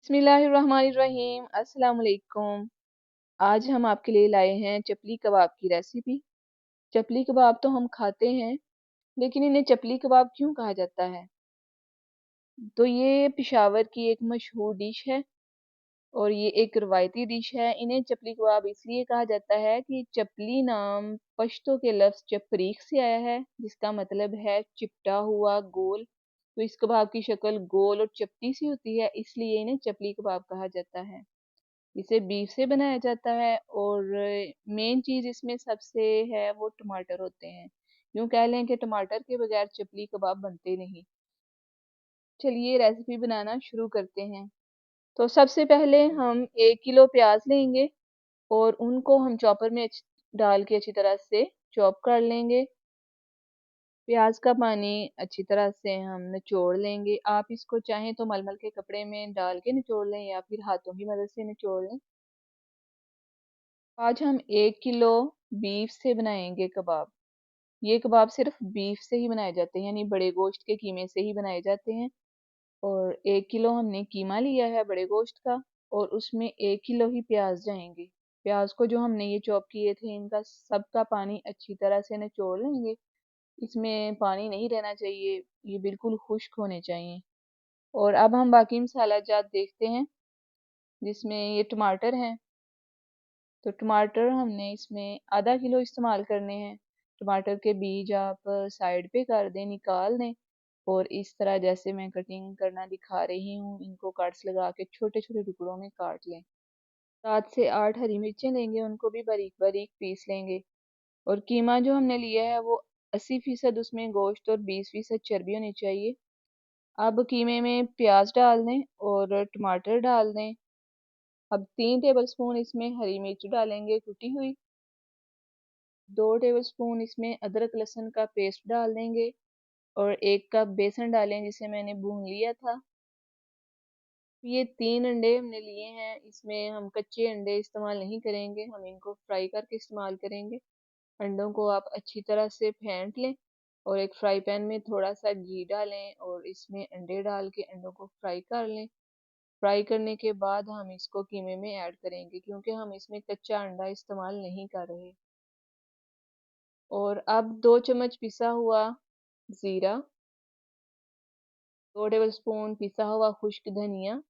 बिस्मिल्लाहिर्रहमानिर्रहीम। अस्सलाम वालेकुम। आज हम आपके लिए लाए हैं चपली कबाब की रेसिपी। चपली कबाब तो हम खाते हैं, लेकिन इन्हें चपली कबाब क्यों कहा जाता है? तो ये पेशावर की एक मशहूर डिश है और ये एक रवायती डिश है। इन्हें चपली कबाब इसलिए कहा जाता है कि चपली नाम पश्तो के लफ्ज़ चपरीख से आया है, जिसका मतलब है चिपटा हुआ गोल। तो इस कबाब की शक्ल गोल और चपटी सी होती है, इसलिए इन्हें चपली कबाब कहा जाता है। इसे बीफ से बनाया जाता है और मेन चीज़ इसमें सबसे है वो टमाटर होते हैं। यूँ कह लें कि टमाटर के बगैर चपली कबाब बनते नहीं। चलिए रेसिपी बनाना शुरू करते हैं। तो सबसे पहले हम 1 किलो प्याज लेंगे और उनको हम चॉपर में डाल के अच्छी तरह से चॉप कर लेंगे। प्याज का पानी अच्छी तरह से हम निचोड़ लेंगे। आप इसको चाहें तो मलमल के कपड़े में डाल के निचोड़ लें या फिर हाथों की मदद से निचोड़ लें। आज हम 1 किलो बीफ से बनाएंगे कबाब। ये कबाब सिर्फ बीफ से ही बनाए जाते हैं, यानी बड़े गोश्त के कीमे से ही बनाए जाते हैं। और 1 किलो हमने कीमा लिया है बड़े गोश्त का, और उसमें 1 किलो ही प्याज जाएंगे। प्याज को जो हमने ये चॉप किए थे, इनका सबका पानी अच्छी तरह से निचोड़ लेंगे। इसमें पानी नहीं रहना चाहिए, ये बिल्कुल खुश्क होने चाहिए। और अब हम बाकी मसाला जात देखते हैं, जिसमें ये टमाटर हैं। तो टमाटर हमने इसमें आधा किलो इस्तेमाल करने हैं। टमाटर के बीज आप साइड पे कर दें, निकाल दें, और इस तरह जैसे मैं कटिंग करना दिखा रही हूँ, इनको कट्स लगा के छोटे छोटे टुकड़ों में काट लें। 7 से 8 हरी मिर्चें लेंगे, उनको भी बारीक बारीक पीस लेंगे। और कीमा जो हमने लिया है वो 80% उसमें गोश्त और 20% चर्बी होनी चाहिए। अब कीमे में प्याज डाल दें और टमाटर डाल दें। अब 3 टेबलस्पून इसमें हरी मिर्च डालेंगे कुटी हुई। 2 टेबलस्पून इसमें अदरक लहसुन का पेस्ट डाल देंगे और 1 कप बेसन डालें, जिसे मैंने भून लिया था। ये 3 अंडे हमने लिए हैं। इसमें हम कच्चे अंडे इस्तेमाल नहीं करेंगे, हम इनको फ्राई करके इस्तेमाल करेंगे। अंडों को आप अच्छी तरह से फेंट लें और एक फ्राई पैन में थोड़ा सा घी डालें और इसमें अंडे डाल के अंडों को फ्राई कर लें। फ्राई करने के बाद हम इसको कीमे में ऐड करेंगे, क्योंकि हम इसमें कच्चा अंडा इस्तेमाल नहीं कर रहे। और अब 2 चम्मच पिसा हुआ ज़ीरा, 2 टेबलस्पून पिसा हुआ खुश्क धनिया,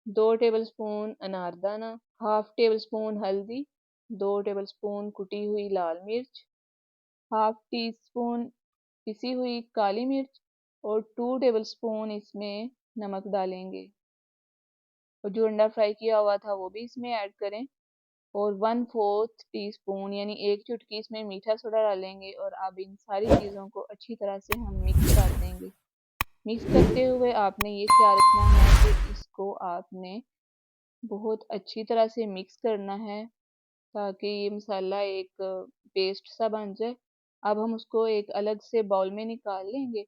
2 टेबलस्पून अनारदाना, हाफ टेबल स्पून हल्दी, 2 टेबलस्पून कुटी हुई लाल मिर्च, हाफ टी स्पून पिसी हुई काली मिर्च, और 2 टेबलस्पून इसमें नमक डालेंगे। और जो अंडा फ्राई किया हुआ था वो भी इसमें ऐड करें। और 1/4 टीस्पून यानी 1 चुटकी इसमें मीठा सोडा डालेंगे। और अब इन सारी चीज़ों को अच्छी तरह से हम मिक्स कर देंगे। मिक्स करते हुए आपने ये ख्याल रखना है कि इसको आपने बहुत अच्छी तरह से मिक्स करना है, ताकि ये मसाला एक पेस्ट सा बन जाए। अब हम उसको एक अलग से बाउल में निकाल लेंगे।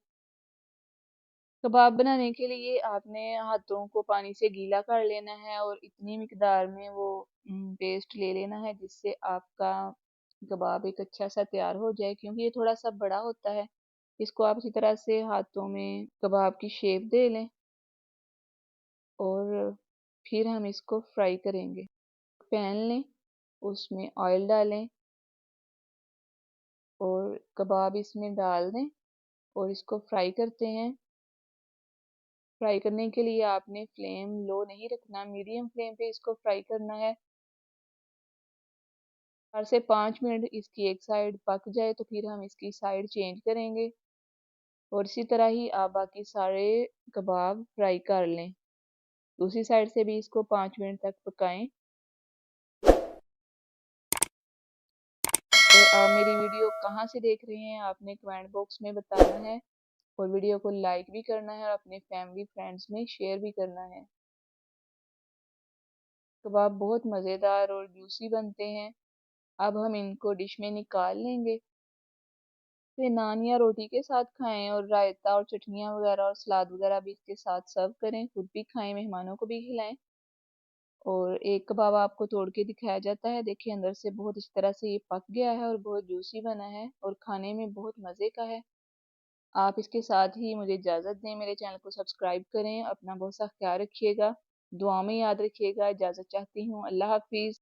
कबाब बनाने के लिए आपने हाथों को पानी से गीला कर लेना है और इतनी मिकदार में वो पेस्ट ले लेना है, जिससे आपका कबाब एक अच्छा सा तैयार हो जाए, क्योंकि ये थोड़ा सा बड़ा होता है। इसको आप इसी तरह से हाथों में कबाब की शेप दे लें और फिर हम इसको फ्राई करेंगे। पैन लें, उसमें ऑयल डालें और कबाब इसमें डाल दें और इसको फ्राई करते हैं। फ्राई करने के लिए आपने फ्लेम लो नहीं रखना, मीडियम फ्लेम पे इसको फ्राई करना है। 4 से 5 मिनट इसकी एक साइड पक जाए तो फिर हम इसकी साइड चेंज करेंगे। और इसी तरह ही आप बाकी सारे कबाब फ्राई कर लें। दूसरी साइड से भी इसको 5 मिनट तक पकाएं। और आप मेरी वीडियो कहाँ से देख रहे हैं आपने कमेंट बॉक्स में बताना है, और वीडियो को लाइक भी करना है और अपने फैमिली फ्रेंड्स में शेयर भी करना है। कबाब बहुत मज़ेदार और जूसी बनते हैं। अब हम इनको डिश में निकाल लेंगे। इसे नान या रोटी के साथ खाएं और रायता और चटनियाँ वगैरह और सलाद वगैरह भी इसके साथ सर्व करें। खुद भी खाएं, मेहमानों को भी खिलाएं। और एक कबाब आपको तोड़ के दिखाया जाता है, देखिए अंदर से बहुत अच्छी तरह से ये पक गया है और बहुत जूसी बना है और खाने में बहुत मज़े का है। आप इसके साथ ही मुझे इजाज़त दें, मेरे चैनल को सब्सक्राइब करें। अपना बहुत सा ख्याल रखिएगा। दुआ में याद रखिएगा। इजाज़त चाहती हूँ। अल्लाह हाफ़िज़।